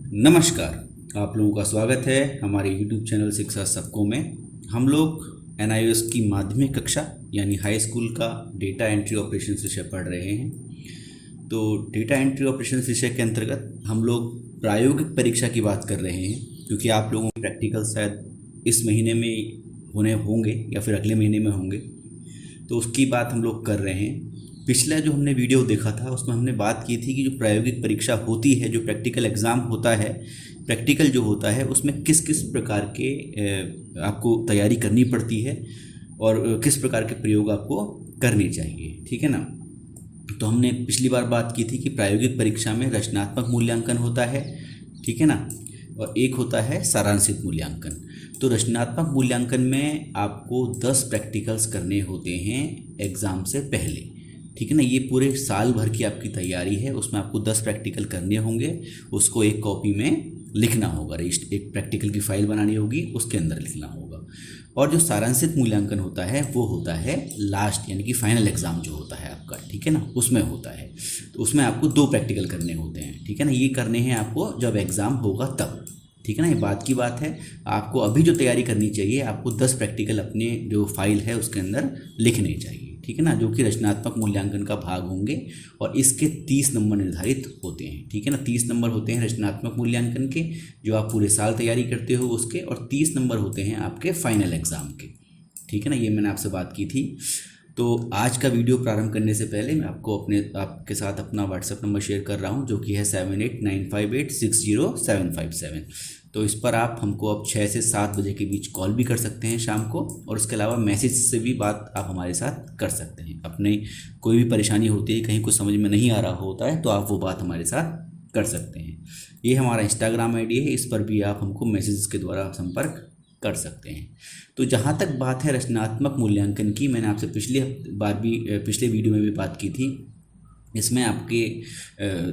नमस्कार। आप लोगों का स्वागत है हमारे YouTube चैनल शिक्षा सबको में। हम लोग NIOS की माध्यमिक कक्षा यानी हाई स्कूल का डेटा एंट्री ऑपरेशन विषय पढ़ रहे हैं। तो डेटा एंट्री ऑपरेशन विषय के अंतर्गत हम लोग प्रायोगिक परीक्षा की बात कर रहे हैं, क्योंकि आप लोगों के प्रैक्टिकल शायद इस महीने में होने होंगे या फिर अगले महीने में होंगे, तो उसकी बात हम लोग कर रहे हैं। पिछला जो हमने वीडियो देखा था उसमें हमने बात की थी कि जो प्रायोगिक परीक्षा होती है, जो प्रैक्टिकल एग्ज़ाम होता है, प्रैक्टिकल जो होता है उसमें किस किस प्रकार के आपको तैयारी करनी पड़ती है और किस प्रकार के प्रयोग आपको करने चाहिए, ठीक है ना। तो हमने पिछली बार बात की थी कि प्रायोगिक परीक्षा में रचनात्मक मूल्यांकन होता है, ठीक है ना, और एक होता है सारांशित मूल्यांकन। तो रचनात्मक मूल्यांकन में आपको 10 प्रैक्टिकल्स करने होते हैं एग्ज़ाम से पहले, ठीक है ना। ये पूरे साल भर की आपकी तैयारी है, उसमें आपको 10 प्रैक्टिकल करने होंगे। उसको एक कॉपी में लिखना होगा, एक प्रैक्टिकल की फाइल बनानी होगी, उसके अंदर लिखना होगा। और जो सारांशित मूल्यांकन होता है वो होता है लास्ट, यानी कि फाइनल एग्ज़ाम जो होता है आपका, ठीक है ना, उसमें होता है। तो उसमें आपको 2 प्रैक्टिकल करने होते हैं, ठीक है ना। ये करने हैं आपको जब एग्ज़ाम होगा तब, ठीक है ना। ये बात की बात है। आपको अभी जो तैयारी करनी चाहिए, आपको 10 प्रैक्टिकल अपने जो फाइल है उसके अंदर लिखने चाहिए, ठीक है ना, जो कि रचनात्मक मूल्यांकन का भाग होंगे। और इसके 30 नंबर निर्धारित होते हैं, ठीक है ना। 30 नंबर होते हैं रचनात्मक मूल्यांकन के, जो आप पूरे साल तैयारी करते हो उसके, और 30 नंबर होते हैं आपके फाइनल एग्ज़ाम के, ठीक है ना। ये मैंने आपसे बात की थी। तो आज का वीडियो प्रारंभ करने से पहले मैं आपके साथ अपना व्हाट्सएप नंबर शेयर कर रहा हूँ, जो कि है 7895860757। तो इस पर आप हमको अब 6 से 7 बजे के बीच कॉल भी कर सकते हैं शाम को, और उसके अलावा मैसेज से भी बात आप हमारे साथ कर सकते हैं। अपने कोई भी परेशानी होती है, कहीं कुछ समझ में नहीं आ रहा होता है, तो आप वो बात हमारे साथ कर सकते हैं। ये हमारा इंस्टाग्राम ID है, इस पर भी आप हमको मैसेज के द्वारा संपर्क कर सकते हैं। तो जहाँ तक बात है रचनात्मक मूल्यांकन की, मैंने आपसे पिछले वीडियो में भी बात की थी। इसमें आपके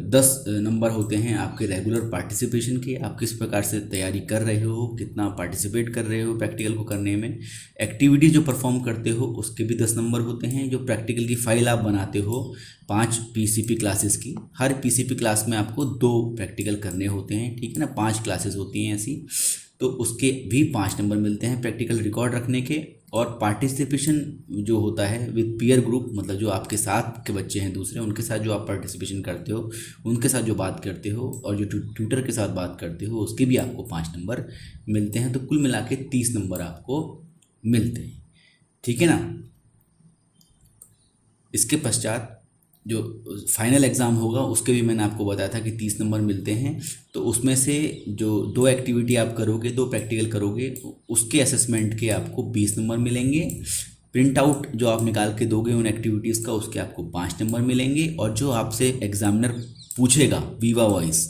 10 नंबर होते हैं आपके रेगुलर पार्टिसिपेशन के। आप किस प्रकार से तैयारी कर रहे हो, कितना पार्टिसिपेट कर रहे हो प्रैक्टिकल को करने में, एक्टिविटी जो परफॉर्म करते हो उसके भी 10 नंबर होते हैं। जो प्रैक्टिकल की फ़ाइल आप बनाते हो 5 PCP क्लासेस की, हर PCP क्लास में आपको 2 प्रैक्टिकल करने होते हैं, ठीक है ना। 5 क्लासेस होती हैं ऐसी, तो उसके भी 5 नंबर मिलते हैं प्रैक्टिकल रिकॉर्ड रखने के। और पार्टिसिपेशन जो होता है विद पीयर ग्रुप, मतलब जो आपके साथ के बच्चे हैं दूसरे, उनके साथ जो आप पार्टिसिपेशन करते हो, उनके साथ जो बात करते हो, और जो ट्यूटर के साथ बात करते हो, उसके भी आपको 5 नंबर मिलते हैं। तो कुल मिला के 30 नंबर आपको मिलते हैं, ठीक है ना। इसके पश्चात जो फाइनल एग्ज़ाम होगा उसके भी मैंने आपको बताया था कि 30 नंबर मिलते हैं। तो उसमें से जो 2 एक्टिविटी आप करोगे, 2 प्रैक्टिकल करोगे, उसके असेसमेंट के आपको 20 नंबर मिलेंगे। प्रिंट आउट जो आप निकाल के दोगे उन एक्टिविटीज़ का, उसके आपको 5 नंबर मिलेंगे। और जो आपसे एग्जामिनर पूछेगा वीवा वॉइस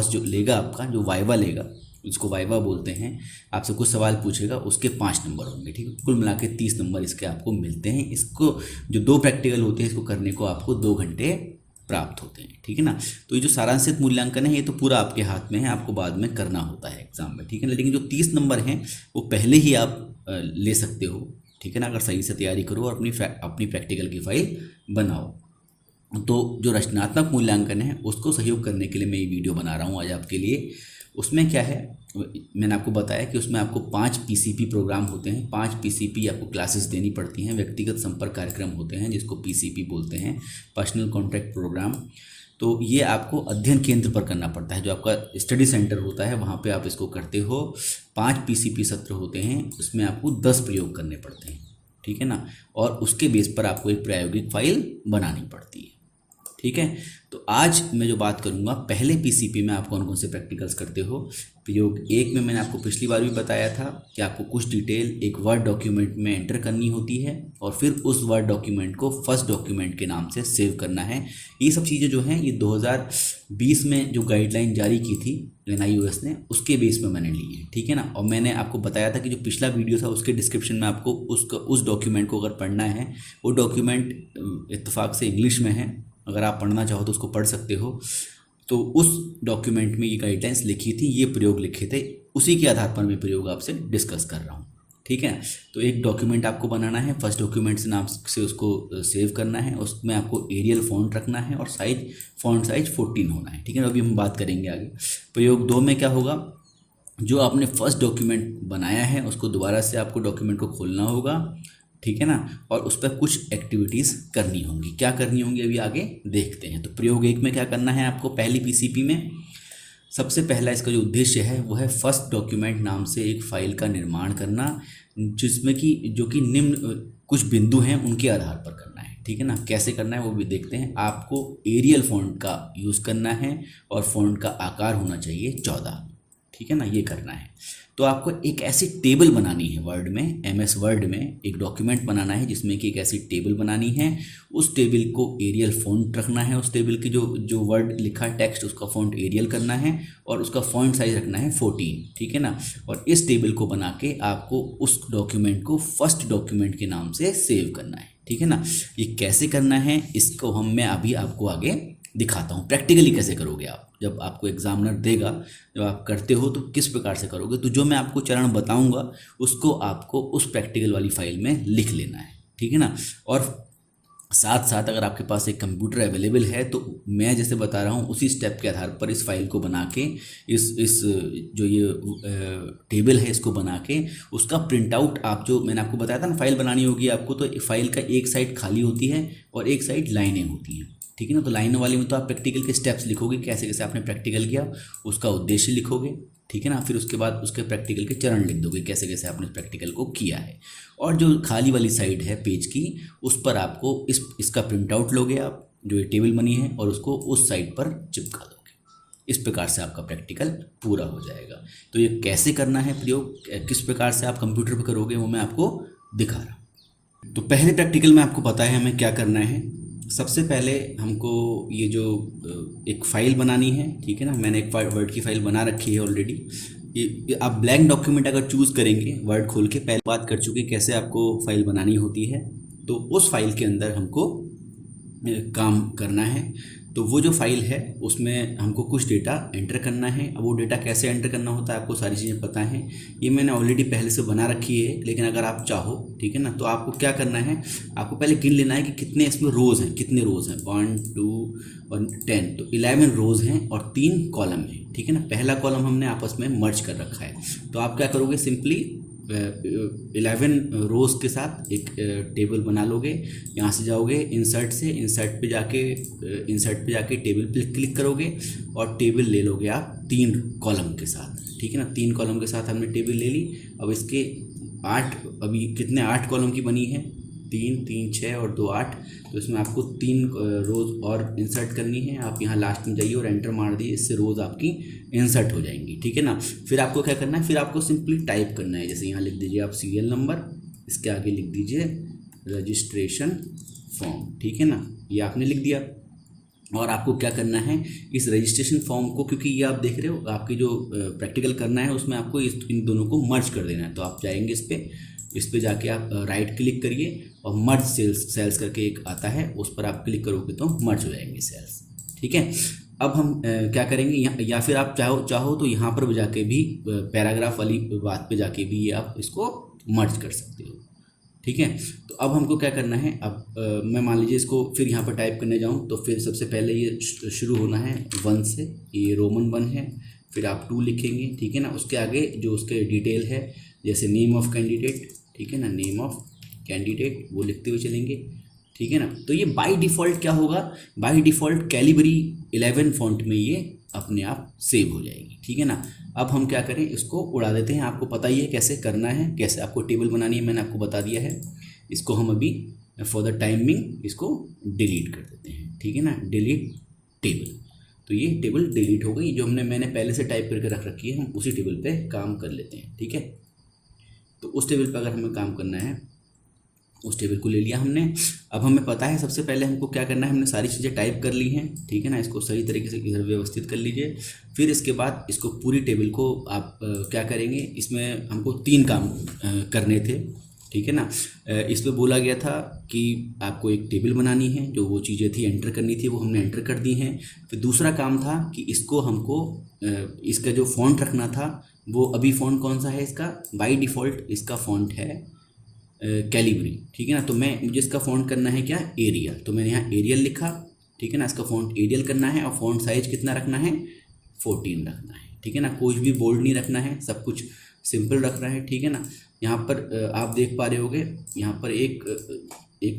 जो लेगा आपका, जो वाइवा लेगा, उसको वाइवा बोलते हैं, आपसे कुछ सवाल पूछेगा, उसके 5 नंबर होंगे, ठीक है। कुल मिला के 30 नंबर इसके आपको मिलते हैं। इसको जो 2 प्रैक्टिकल होते हैं इसको करने को आपको 2 घंटे प्राप्त होते हैं, ठीक है ना। तो ये जो सारांशित मूल्यांकन है ये तो पूरा आपके हाथ में है, आपको बाद में करना होता है एग्जाम में, ठीक है ना। लेकिन जो 30 नंबर हैं वो पहले ही आप ले सकते हो, ठीक है ना, अगर सही से तैयारी करो और अपनी प्रैक्टिकल की फाइल बनाओ। तो जो रचनात्मक मूल्यांकन है उसको सहयोग करने के लिए मैं ये वीडियो बना रहा हूँ आज आपके लिए। उसमें क्या है, मैंने आपको बताया कि उसमें आपको 5 PCP प्रोग्राम होते हैं। 5 PCP आपको क्लासेस देनी पड़ती हैं, व्यक्तिगत संपर्क कार्यक्रम होते हैं जिसको PCP बोलते हैं, पर्सनल कॉन्टैक्ट प्रोग्राम। तो ये आपको अध्ययन केंद्र पर करना पड़ता है, जो आपका स्टडी सेंटर होता है वहाँ पे आप इसको करते हो। 5 PCP सत्र होते हैं, उसमें आपको 10 प्रयोग करने पड़ते हैं, ठीक है ना। और उसके बेस पर आपको एक प्रायोगिक फाइल बनानी पड़ती है, ठीक है। तो आज मैं जो बात करूंगा, पहले PCP में आप कौन कौन से प्रैक्टिकल्स करते हो। प्रयोग 1 में मैंने आपको पिछली बार भी बताया था कि आपको कुछ डिटेल एक वर्ड डॉक्यूमेंट में एंटर करनी होती है, और फिर उस वर्ड डॉक्यूमेंट को फर्स्ट डॉक्यूमेंट के नाम से सेव करना है। ये सब चीज़ें जो हैं ये 2020 में जो गाइडलाइन जारी की थी NIOS ने, उसके बेस में मैंने ली है, ठीक है ना। और मैंने आपको बताया था कि जो पिछला वीडियो था उसके डिस्क्रिप्शन में आपको उस डॉक्यूमेंट को अगर पढ़ना है, वो डॉक्यूमेंट इत्तेफाक से इंग्लिश में है, अगर आप पढ़ना चाहो तो उसको पढ़ सकते हो। तो उस डॉक्यूमेंट में ये गाइडलाइंस लिखी थी, ये प्रयोग लिखे थे, उसी के आधार पर मैं प्रयोग आपसे डिस्कस कर रहा हूँ, ठीक है। तो एक डॉक्यूमेंट आपको बनाना है, फर्स्ट डॉक्यूमेंट से नाम से उसको सेव करना है, उसमें आपको एरियल फॉन्ट रखना है और फॉन्ट साइज 14 होना है, ठीक है। अभी हम बात करेंगे आगे। प्रयोग 2 में क्या होगा, जो आपने फर्स्ट डॉक्यूमेंट बनाया है उसको दोबारा से आपको डॉक्यूमेंट को खोलना होगा, ठीक है ना, और उस पर कुछ एक्टिविटीज़ करनी होंगी। क्या करनी होंगी अभी आगे देखते हैं। तो प्रयोग 1 में क्या करना है आपको, पहली पीसीपी में सबसे पहला इसका जो उद्देश्य है वो है फर्स्ट डॉक्यूमेंट नाम से एक फ़ाइल का निर्माण करना, जिसमें कि जो कि निम्न कुछ बिंदु हैं उनके आधार पर करना है, ठीक है ना। कैसे करना है वो भी देखते हैं। आपको एरियल फॉन्ट का यूज़ करना है और फॉन्ट का आकार होना चाहिए 14, ठीक है ना, ये करना है। तो आपको एक ऐसी टेबल बनानी है वर्ड में, एमएस वर्ड में एक डॉक्यूमेंट बनाना है जिसमें कि एक ऐसी टेबल बनानी है। उस टेबल को एरियल फॉन्ट रखना है, उस टेबल की जो वर्ड लिखा है टेक्स्ट उसका फॉन्ट एरियल करना है और उसका फॉन्ट साइज रखना है 14, ठीक है ना। और इस टेबल को बना के आपको उस डॉक्यूमेंट को फर्स्ट डॉक्यूमेंट के नाम से सेव करना है, ठीक है ना। ये कैसे करना है इसको मैं अभी आपको आगे दिखाता हूँ। प्रैक्टिकली कैसे करोगे आप, जब आपको एग्जामिनर देगा, जब आप करते हो तो किस प्रकार से करोगे, तो जो मैं आपको चरण बताऊंगा उसको आपको उस प्रैक्टिकल वाली फाइल में लिख लेना है, ठीक है ना। और साथ साथ अगर आपके पास एक कंप्यूटर अवेलेबल है तो मैं जैसे बता रहा हूँ उसी स्टेप के आधार पर इस फाइल को बना के इस जो ये टेबल है इसको बना के उसका प्रिंट आउट आप, जो मैंने आपको बताया था ना फाइल बनानी होगी आपको, तो फाइल का एक साइड खाली होती है और एक साइड लाइनें होती हैं, ठीक है ना। तो लाइनों वाली में तो आप प्रैक्टिकल के स्टेप्स लिखोगे, कैसे कैसे आपने प्रैक्टिकल किया उसका उद्देश्य लिखोगे, ठीक है ना। फिर उसके बाद उसके प्रैक्टिकल के चरण लिख दोगे, कैसे कैसे आपने प्रैक्टिकल को किया है। और जो खाली वाली साइड है पेज की उस पर आपको इसका प्रिंट आउट लोगे आप, जो ये टेबल बनी है, और उसको उस साइड पर चिपका दोगे। इस प्रकार से आपका प्रैक्टिकल पूरा हो जाएगा। तो ये कैसे करना है प्रयोग, किस प्रकार से आप कंप्यूटर पर करोगे वो मैं आपको दिखा रहा हूँ। तो पहले प्रैक्टिकल में आपको पता है हमें क्या करना है। सबसे पहले हमको ये जो एक फ़ाइल बनानी है, ठीक है ना। मैंने एक वर्ड की फ़ाइल बना रखी है ऑलरेडी। ये आप ब्लैंक डॉक्यूमेंट अगर चूज़ करेंगे, वर्ड खोल के पहले बात कर चुके कैसे आपको फ़ाइल बनानी होती है, तो उस फाइल के अंदर हमको काम करना है। तो वो जो फाइल है उसमें हमको कुछ डेटा एंटर करना है। अब वो डेटा कैसे एंटर करना होता है आपको सारी चीज़ें पता हैं, ये मैंने ऑलरेडी पहले से बना रखी है। लेकिन अगर आप चाहो, ठीक है ना, तो आपको क्या करना है, आपको पहले गिन लेना है कि कितने इसमें रोज़ हैं, कितने रोज़ हैं, 1 2 और 10, तो 11 रोज़ हैं और 3 कॉलम हैं, ठीक है ना। पहला कॉलम हमने आपस में मर्ज कर रखा है। तो आप क्या करोगे, सिंपली 11 रोज़ के साथ एक टेबल बना लोगे। यहाँ से जाओगे इंसर्ट पे जाके टेबल पे क्लिक करोगे और टेबल ले लोगे आप 3 कॉलम के साथ, ठीक है ना। 3 कॉलम के साथ हमने टेबल ले ली। अब इसके 8, अभी कितने 8 कॉलम की बनी है, 3 3 6 और 2 8, तो इसमें आपको 3 रोज़ और इंसर्ट करनी है। आप यहाँ लास्ट में जाइए और एंटर मार दिए, इससे रोज़ आपकी इंसर्ट हो जाएंगी, ठीक है ना। फिर आपको क्या करना है, फिर आपको सिंपली टाइप करना है। जैसे यहाँ लिख दीजिए आप सीरियल नंबर, इसके आगे लिख दीजिए रजिस्ट्रेशन फॉर्म, ठीक है ना, ये आपने लिख दिया। और आपको क्या करना है, इस रजिस्ट्रेशन फॉर्म को, क्योंकि ये आप देख रहे हो आपकी जो प्रैक्टिकल करना है उसमें आपको इन दोनों को मर्ज कर देना है। तो आप जाएंगे इस पे जाके आप राइट क्लिक करिए और मर्ज सेल्स करके एक आता है, उस पर आप क्लिक करोगे तो मर्ज हो जाएंगे सेल्स, ठीक है। अब हम क्या करेंगे, या फिर आप चाहो तो यहाँ पर जाके भी पैराग्राफ वाली बात पे जाके भी ये आप इसको मर्ज कर सकते हो, ठीक है। तो अब हमको क्या करना है, अब मैं मान लीजिए इसको फिर यहाँ पर टाइप करने जाऊँ तो फिर सबसे पहले ये शुरू होना है 1 से, ये रोमन 1 है, फिर आप 2 लिखेंगे, ठीक है ना। उसके आगे जो उसके डिटेल है, जैसे नेम ऑफ कैंडिडेट, ठीक है ना, नेम ऑफ कैंडिडेट वो लिखते हुए चलेंगे, ठीक है ना। तो ये बाय डिफ़ॉल्ट क्या होगा, बाय डिफ़ॉल्ट कैलिबरी 11 फॉन्ट में ये अपने आप सेव हो जाएगी, ठीक है ना। अब हम क्या करें, इसको उड़ा देते हैं। आपको पता ही है कैसे करना है, कैसे आपको टेबल बनानी है, मैंने आपको बता दिया है। इसको हम अभी फॉर द टाइमिंग इसको डिलीट कर देते हैं, ठीक है ना, डिलीट टेबल। तो ये टेबल डिलीट हो गई, जो मैंने पहले से टाइप करके रख रखी है, हम उसी टेबल पे काम कर लेते हैं, ठीक है। तो उस टेबल पर अगर हमें काम करना है, उस टेबल को ले लिया हमने। अब हमें पता है सबसे पहले हमको क्या करना है, हमने सारी चीज़ें टाइप कर ली हैं, ठीक है ना। इसको सही तरीके से इधर व्यवस्थित कर लीजिए। फिर इसके बाद इसको पूरी टेबल को आप क्या करेंगे, इसमें हमको 3 काम करने थे, ठीक है ना। इसमें बोला गया था कि आपको एक टेबल बनानी है, जो वो चीज़ें थी एंटर करनी थी वो हमने एंटर कर दी हैं। फिर दूसरा काम था कि इसको हमको इसका जो फॉन्ट रखना था वो अभी फ़ॉन्ट कौन सा है इसका, बाय डिफ़ॉल्ट इसका फ़ॉन्ट है कैलिबरी, ठीक है ना। तो मुझे इसका फ़ॉन्ट करना है क्या, एरियल, तो मैंने यहाँ एरियल लिखा, ठीक है ना। इसका फ़ॉन्ट एरियल करना है और फ़ॉन्ट साइज़ कितना रखना है, 14 रखना है, ठीक है ना। कुछ भी बोल्ड नहीं रखना है, सब कुछ सिंपल रख रहा है, ठीक है ना। यहाँ पर आप देख पा रहे होगे, यहाँ पर एक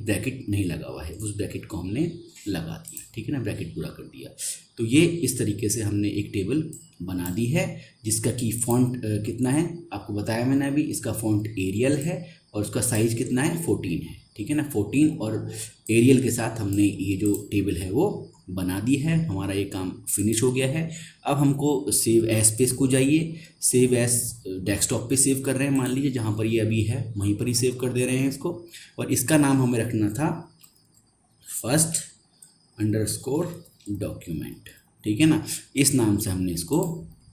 ब्रैकेट नहीं लगा हुआ है, उस ब्रैकेट को हमने लगा दिया, ठीक है ना, ब्रैकेट पूरा कर दिया। तो ये इस तरीके से हमने एक टेबल बना दी है जिसका कि फ़ॉन्ट कितना है आपको बताया मैंने अभी, इसका फ़ॉन्ट एरियल है और उसका साइज़ कितना है, 14 है, ठीक है ना। 14 और एरियल के साथ हमने ये जो टेबल है वो बना दी है। हमारा ये काम फिनिश हो गया है। अब हमको सेव एज पे इसको जाइए, सेव एज डेस्कटॉप पे सेव कर रहे हैं, मान लीजिए जहाँ पर ये अभी है वहीं पर ही सेव कर दे रहे हैं इसको। और इसका नाम हमें रखना था फर्स्ट अंडरस्कोर डॉक्यूमेंट, ठीक है ना। इस नाम से हमने इसको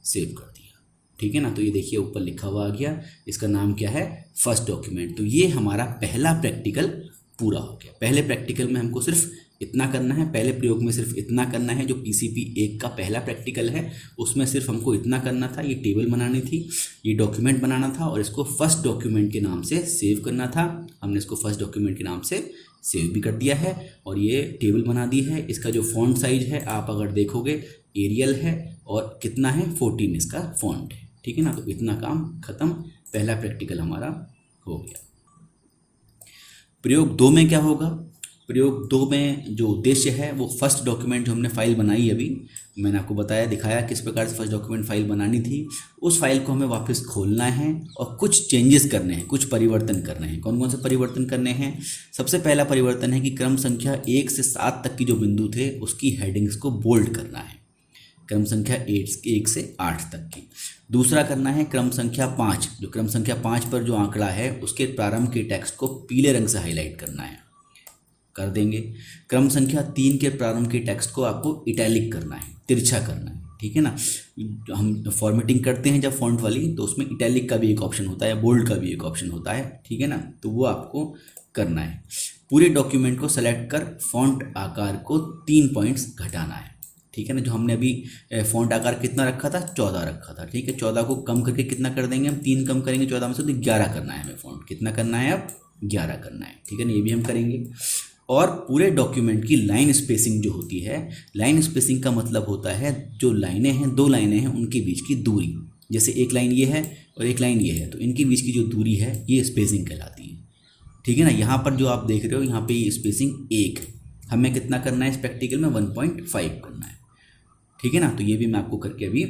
सेव कर दिया, ठीक है ना। तो ये देखिए ऊपर लिखा हुआ आ गया, इसका नाम क्या है, फर्स्ट डॉक्यूमेंट। तो ये हमारा पहला प्रैक्टिकल पूरा हो गया। पहले प्रैक्टिकल में हमको सिर्फ इतना करना है, पहले प्रयोग में सिर्फ इतना करना है। जो PCP 1 का पहला प्रैक्टिकल है उसमें सिर्फ हमको इतना करना था, ये टेबल बनानी थी, ये डॉक्यूमेंट बनाना था और इसको फर्स्ट डॉक्यूमेंट के नाम से सेव करना था। हमने इसको फर्स्ट डॉक्यूमेंट के नाम से सेव भी कर दिया है और ये टेबल बना दी है। इसका जो फ़ॉन्ट साइज है आप अगर देखोगे एरियल है और कितना है, 14 इसका फ़ॉन्ट है, ठीक है ना। तो इतना काम ख़त्म, पहला प्रैक्टिकल हमारा हो गया। प्रयोग 2 में क्या होगा, प्रयोग 2 में जो उद्देश्य है वो फर्स्ट डॉक्यूमेंट जो हमने फाइल बनाई, अभी मैंने आपको बताया दिखाया किस प्रकार से फर्स्ट डॉक्यूमेंट फाइल बनानी थी, उस फाइल को हमें वापस खोलना है और कुछ चेंजेस करने हैं, कुछ परिवर्तन करने हैं। कौन कौन से परिवर्तन करने हैं, सबसे पहला परिवर्तन है कि क्रम संख्या 1 से 7 तक की जो बिंदु थे उसकी हेडिंग्स को बोल्ड करना है, क्रम संख्या 1 से 8 तक की। दूसरा करना है क्रम संख्या 5, जो क्रम संख्या 5 पर जो आंकड़ा है उसके प्रारंभ के टेक्स्ट को पीले रंग से हाईलाइट करना है, कर देंगे। क्रम संख्या 3 के प्रारंभ के टेक्स्ट को आपको इटैलिक करना है, तिरछा करना है, ठीक है ना। हम फॉर्मेटिंग करते हैं जब फॉन्ट वाली तो उसमें इटैलिक का भी एक ऑप्शन होता है, बोल्ड का भी एक ऑप्शन होता है, ठीक है ना। तो वो आपको करना है। पूरे डॉक्यूमेंट को सेलेक्ट कर फॉन्ट आकार को 3 पॉइंट्स घटाना है, ठीक है ना। जो हमने अभी फॉन्ट आकार कितना रखा था, 14 रखा था, ठीक है। 14 को कम करके कितना कर देंगे हम, 3 कम करेंगे 14 में से, तो 11 करना है हमें। फॉन्ट कितना करना है अब, 11 करना है, ठीक है ना। ये भी हम करेंगे। और पूरे डॉक्यूमेंट की लाइन स्पेसिंग जो होती है, लाइन स्पेसिंग का मतलब होता है जो लाइनें हैं, 2 लाइनें हैं उनके बीच की दूरी, जैसे एक लाइन ये है और एक लाइन ये है, तो इनके बीच की जो दूरी है ये स्पेसिंग कहलाती है, ठीक है ना। यहाँ पर जो आप देख रहे हो यहाँ पे ये स्पेसिंग 1 है, हमें कितना करना है इस प्रैक्टिकल में, 1.5 करना है, ठीक है ना। तो ये भी मैं आपको करके अभी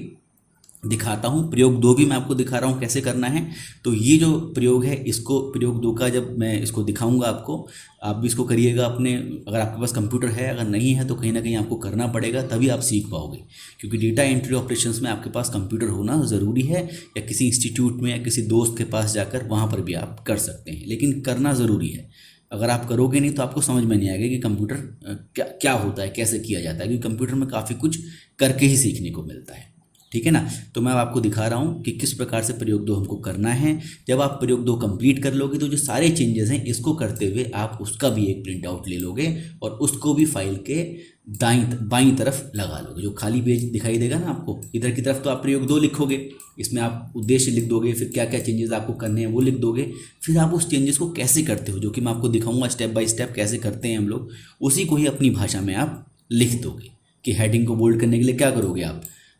दिखाता हूँ। प्रयोग 2 भी मैं आपको दिखा रहा हूँ कैसे करना है। तो ये जो प्रयोग है इसको, प्रयोग 2 का जब मैं इसको दिखाऊंगा आपको, आप भी इसको करिएगा अपने, अगर आपके पास कंप्यूटर है, अगर नहीं है तो कहीं ना कहीं आपको करना पड़ेगा, तभी आप सीख पाओगे। क्योंकि डेटा एंट्री ऑपरेशंस में आपके पास कंप्यूटर होना ज़रूरी है, या किसी इंस्टीट्यूट में या किसी दोस्त के पास जाकर वहाँ पर भी आप कर सकते हैं, लेकिन करना ज़रूरी है। अगर आप करोगे नहीं तो आपको समझ में नहीं आएगा कि कंप्यूटर क्या होता है, कैसे किया जाता है, क्योंकि कंप्यूटर में काफ़ी कुछ करके ही सीखने को मिलता है, ठीक है ना। तो मैं आपको दिखा रहा हूँ कि किस प्रकार से प्रयोग 2 हमको करना है। जब आप प्रयोग 2 कंप्लीट कर लोगे तो जो सारे चेंजेस हैं इसको करते हुए आप उसका भी एक प्रिंट आउट ले लोगे और उसको भी फाइल के बाईं तरफ लगा लोगे। जो खाली पेज दिखाई देगा ना आपको, इधर की तरफ तो आप प्रयोग 2 लिखोगे, इसमें आप उद्देश्य लिख दोगे, फिर क्या क्या चेंजेस आपको करने हैं वो लिख दोगे, फिर आप उस चेंजेस को कैसे करते हो, जो कि मैं आपको दिखाऊंगा स्टेप बाय स्टेप कैसे करते हैं हम लोग, उसी को ही अपनी भाषा में आप लिख दोगे। कि हेडिंग को बोल्ड करने के लिए क्या करोगे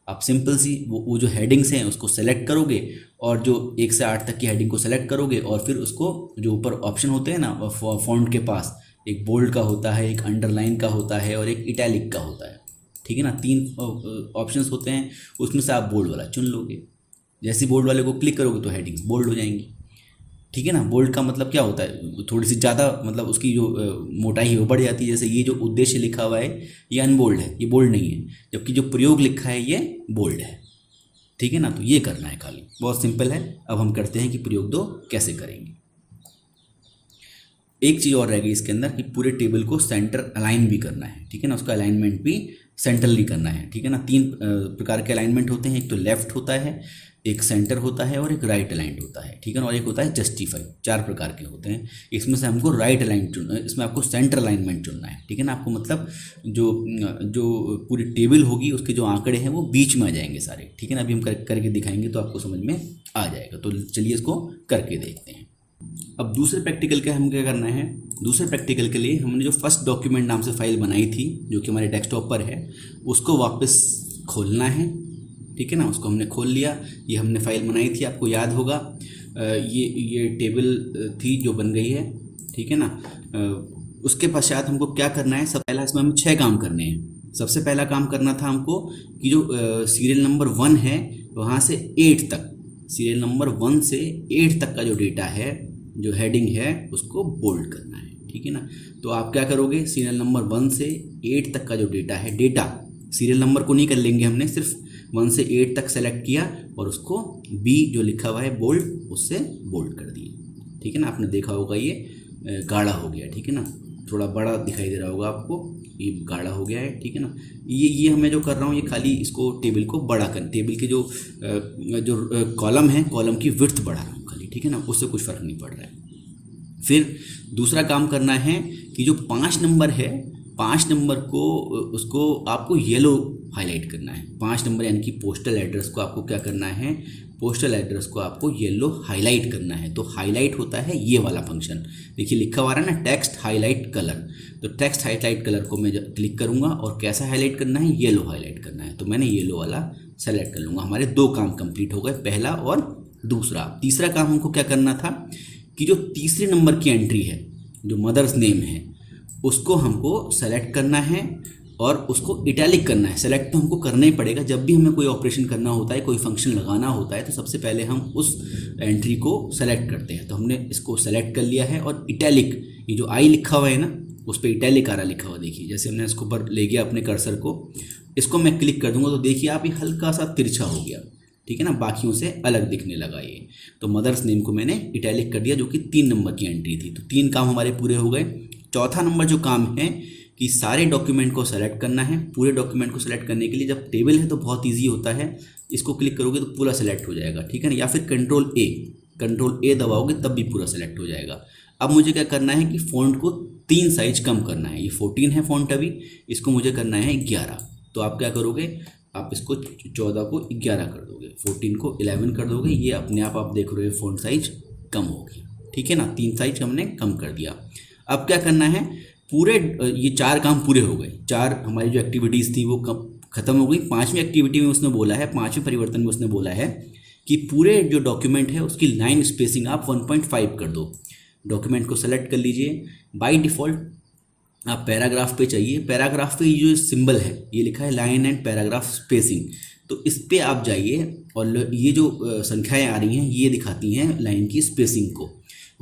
आप सिंपल सी वो जो हेडिंग्स हैं उसको सेलेक्ट करोगे और जो 1 से 8 तक की हेडिंग को सेलेक्ट करोगे और फिर उसको जो ऊपर ऑप्शन होते हैं ना फॉन्ट के पास, एक बोल्ड का होता है, एक अंडरलाइन का होता है और एक इटैलिक का होता है, ठीक है ना। 3 ऑप्शंस होते हैं, उसमें से आप बोल्ड वाला चुन लोगे। जैसे बोल्ड वाले को क्लिक करोगे तो हेडिंग्स बोल्ड हो जाएंगी, ठीक है ना। बोल्ड का मतलब क्या होता है, थोड़ी सी ज़्यादा मतलब उसकी जो मोटाई है वो बढ़ जाती है। जैसे ये जो उद्देश्य लिखा हुआ है ये अनबोल्ड है, ये बोल्ड नहीं है, जबकि जो प्रयोग लिखा है ये बोल्ड है, ठीक है ना। तो ये करना है खाली, बहुत सिंपल है। अब हम करते हैं कि प्रयोग 2 कैसे करेंगे। एक चीज़ और रह गई इसके अंदर कि पूरे टेबल को सेंटर अलाइन भी करना है, ठीक है ना, उसका अलाइनमेंट भी सेंट्रली करना है, ठीक है ना। तीन प्रकार के अलाइनमेंट होते हैं, एक तो लेफ्ट होता है, एक सेंटर होता है और एक राइट अलाइंड होता है, ठीक है ना, और एक होता है जस्टिफाई। चार प्रकार के होते हैं। इसमें से हमको राइट अलाइन चुनना है, इसमें आपको सेंटर अलाइनमेंट चुनना है, ठीक है ना। आपको मतलब जो जो पूरी टेबल होगी उसके जो आंकड़े हैं वो बीच में आ जाएंगे सारे, ठीक है ना। अभी हम करके दिखाएंगे तो आपको समझ में आ जाएगा। तो चलिए इसको करके देखते हैं। अब दूसरे प्रैक्टिकल के हम क्या करना है, दूसरे प्रैक्टिकल के लिए हमने जो फर्स्ट डॉक्यूमेंट नाम से फाइल बनाई थी जो कि हमारे डेस्कटॉप पर है, उसको वापस खोलना है, ठीक है ना। उसको हमने खोल लिया। ये हमने फाइल बनाई थी, आपको याद होगा, ये टेबल थी जो बन गई है, ठीक है ना। उसके पश्चात हमको क्या करना है, सब पहला इसमें हमें 6 काम करने हैं। सबसे पहला काम करना था हमको कि जो सीरियल नंबर 1 है वहाँ से 8 तक, सीरियल नंबर 1 से 8 तक का जो डेटा है, जो हेडिंग है, उसको बोल्ड करना है, ठीक है ना। तो आप क्या करोगे, सीरियल नंबर 1 से 8 तक का जो डेटा है, डेटा सीरियल नंबर को नहीं कर लेंगे हमने, सिर्फ 1 से 8 तक सेलेक्ट किया और उसको बी जो लिखा हुआ है बोल्ड, उससे बोल्ड कर दिए, ठीक है ना। आपने देखा होगा ये गाढ़ा हो गया, ठीक है ना, थोड़ा बड़ा दिखाई दे रहा होगा आपको, ये गाढ़ा हो गया है, ठीक है ना। ये मैं जो कर रहा हूँ ये खाली इसको टेबल को बड़ा कर, टेबल के जो कॉलम है, कॉलम की विड्थ बढ़ा रहा हूँ खाली, ठीक है ना, उससे कुछ फ़र्क नहीं पड़ रहा है। फिर दूसरा काम करना है कि जो 5 नंबर है, 5 नंबर को उसको आपको येलो हाईलाइट करना है। 5 नंबर यानी कि पोस्टल एड्रेस को आपको क्या करना है, पोस्टल एड्रेस को आपको येलो हाईलाइट करना है। तो हाईलाइट होता है ये वाला फंक्शन, देखिए लिखा हुआ है ना, टेक्स्ट हाईलाइट कलर। तो टेक्स्ट हाईलाइट कलर को मैं क्लिक करूंगा और कैसा हाईलाइट करना है, येलो हाईलाइट करना है। तो मैंने येलो वाला सेलेक्ट कर लूँगा। हमारे 2 काम कंप्लीट हो गए, पहला और दूसरा। तीसरा काम हमको क्या करना था कि जो तीसरे नंबर की एंट्री है, जो मदर्स नेम है, उसको हमको सेलेक्ट करना है और उसको इटैलिक करना है। सेलेक्ट तो हमको करना ही पड़ेगा, जब भी हमें कोई ऑपरेशन करना होता है, कोई फंक्शन लगाना होता है, तो सबसे पहले हम उस एंट्री को सेलेक्ट करते हैं। तो हमने इसको सेलेक्ट कर लिया है और इटैलिक, ये जो आई लिखा हुआ है ना, उस पर इटैलिक आ रहा लिखा हुआ, देखिए जैसे हमने इसको ऊपर ले गया अपने कर्सर को, इसको मैं क्लिक कर दूंगा तो देखिए आप, ये हल्का सा तिरछा हो गया, ठीक है ना, बाकियों से अलग दिखने लगा ये। तो मदर्स नेम को मैंने इटैलिक कर दिया, जो कि 3 नंबर की एंट्री थी। तो 3 काम हमारे पूरे हो गए। चौथा नंबर जो काम है कि सारे डॉक्यूमेंट को सेलेक्ट करना है। पूरे डॉक्यूमेंट को सेलेक्ट करने के लिए, जब टेबल है तो बहुत ईजी होता है, इसको क्लिक करोगे तो पूरा सेलेक्ट हो जाएगा, ठीक है ना, या फिर कंट्रोल ए दबाओगे तब भी पूरा सेलेक्ट हो जाएगा। अब मुझे क्या करना है कि फ़ॉन्ट को 3 साइज कम करना है। ये 14 है फ़ॉन्ट अभी, इसको मुझे करना है 11। तो आप क्या करोगे, आप इसको 14 को 11 कर दोगे, 14 को 11 कर दोगे, ये अपने आप देख रहे हो फ़ॉन्ट साइज कम हो गया, ठीक है ना। 3 साइज हमने कम कर दिया। अब क्या करना है, पूरे ये 4 काम पूरे हो गए। 4 हमारी जो एक्टिविटीज़ थी वो ख़त्म हो गई। 5वीं एक्टिविटी में उसने बोला है, 5वें परिवर्तन में उसने बोला है कि पूरे जो डॉक्यूमेंट है उसकी लाइन स्पेसिंग आप 1.5 कर दो। डॉक्यूमेंट को सेलेक्ट कर लीजिए। बाय डिफ़ॉल्ट आप पैराग्राफ पे चाहिए, पैराग्राफ पे ये जो सिंबल है ये लिखा है लाइन एंड पैराग्राफ स्पेसिंग, तो इस पर आप जाइए और ये जो संख्याएं आ रही हैं ये दिखाती हैं लाइन की स्पेसिंग को।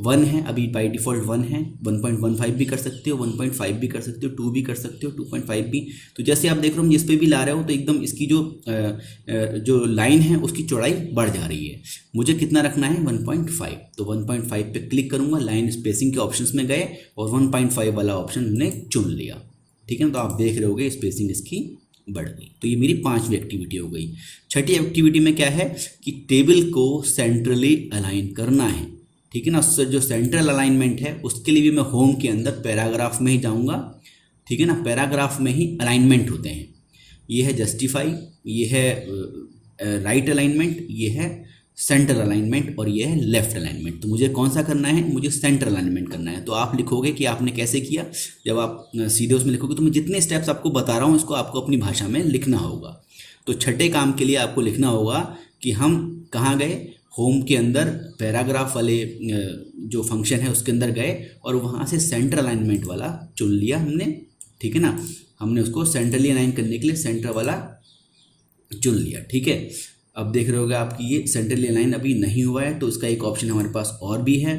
1 है अभी बाय डिफ़ॉल्ट 1 है, 1.15 भी कर सकते हो, 1.5 भी कर सकते हो, 2 भी कर सकते हो, 2.5 भी। तो जैसे आप देख रहे हो जिस पे भी ला रहे हो तो एकदम इसकी जो लाइन है उसकी चौड़ाई बढ़ जा रही है। मुझे कितना रखना है, 1.5। तो 1.5 पे क्लिक करूँगा, लाइन स्पेसिंग के ऑप्शंस में गए और 1.5 वाला ऑप्शन हमने चुन लिया, ठीक है ना। तो आप देख रहे होगे स्पेसिंग इसकी बढ़ गई। तो ये मेरी 5वीं एक्टिविटी हो गई। छठी एक्टिविटी में क्या है कि टेबल को सेंट्रली अलाइन करना है, ठीक है ना। जो सेंट्रल अलाइनमेंट है उसके लिए भी मैं होम के अंदर पैराग्राफ में ही जाऊंगा, ठीक है ना। पैराग्राफ में ही अलाइनमेंट होते हैं। ये है जस्टिफाई, ये है राइट अलाइनमेंट, ये है सेंटर अलाइनमेंट और ये है लेफ्ट अलाइनमेंट। तो मुझे कौन सा करना है, मुझे सेंटर अलाइनमेंट करना है। तो आप लिखोगे कि आपने कैसे किया, जब आप सीधे उसमें लिखोगे तो मैं जितने स्टेप्स आपको बता रहा हूँ इसको आपको अपनी भाषा में लिखना होगा। तो छठे काम के लिए आपको लिखना होगा कि हम कहाँ गए, होम के अंदर पैराग्राफ वाले जो फंक्शन है उसके अंदर गए और वहाँ से सेंटर अलाइनमेंट वाला चुन लिया हमने, ठीक है ना। हमने उसको सेंट्रली अलाइन करने के लिए सेंटर वाला चुन लिया, ठीक है। अब देख रहे होगे आपकी ये सेंट्रली अलाइन अभी नहीं हुआ है, तो इसका एक ऑप्शन हमारे पास और भी है,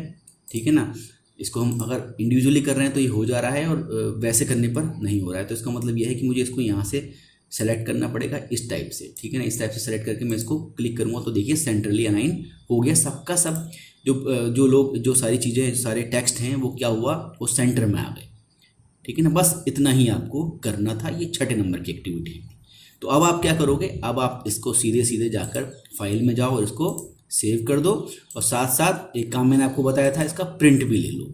ठीक है ना। इसको हम अगर इंडिविजुअली कर रहे हैं तो ये हो जा रहा है और वैसे करने पर नहीं हो रहा है। तो इसका मतलब यह है कि मुझे इसको यहाँ से सेलेक्ट करना पड़ेगा इस टाइप से, ठीक है ना। इस टाइप से सेलेक्ट करके मैं इसको क्लिक करूँगा तो देखिए सेंट्रली अलाइन हो गया। सबका सब जो लोग जो सारी चीज़ें सारे टेक्स्ट हैं वो क्या हुआ, वो सेंटर में आ गए, ठीक है ना, बस इतना ही आपको करना था। ये 6 नंबर की एक्टिविटी थी। तो अब आप क्या करोगे, अब आप इसको सीधे सीधे जाकर फाइल में जाओ और इसको सेव कर दो, और साथ साथ एक काम मैंने आपको बताया था, इसका प्रिंट भी ले लो।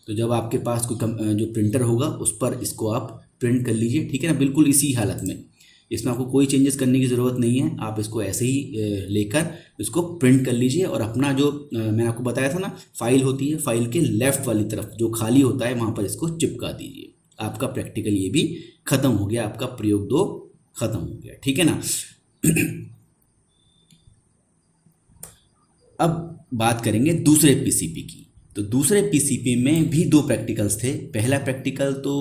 तो जब आपके पास कोई जो प्रिंटर होगा उस पर इसको आप प्रिंट कर लीजिए, ठीक है ना, बिल्कुल इसी हालत में। इसमें आपको कोई चेंजेस करने की ज़रूरत नहीं है, आप इसको ऐसे ही लेकर इसको प्रिंट कर लीजिए, और अपना जो मैंने आपको बताया था ना, फाइल होती है, फाइल के लेफ्ट वाली तरफ जो खाली होता है वहाँ पर इसको चिपका दीजिए। आपका प्रैक्टिकल ये भी ख़त्म हो गया, आपका प्रयोग 2 ख़त्म हो गया, ठीक है ना। अब बात करेंगे दूसरे पीसीपी की। तो दूसरे पीसीपी में भी 2 प्रैक्टिकल्स थे। पहला प्रैक्टिकल तो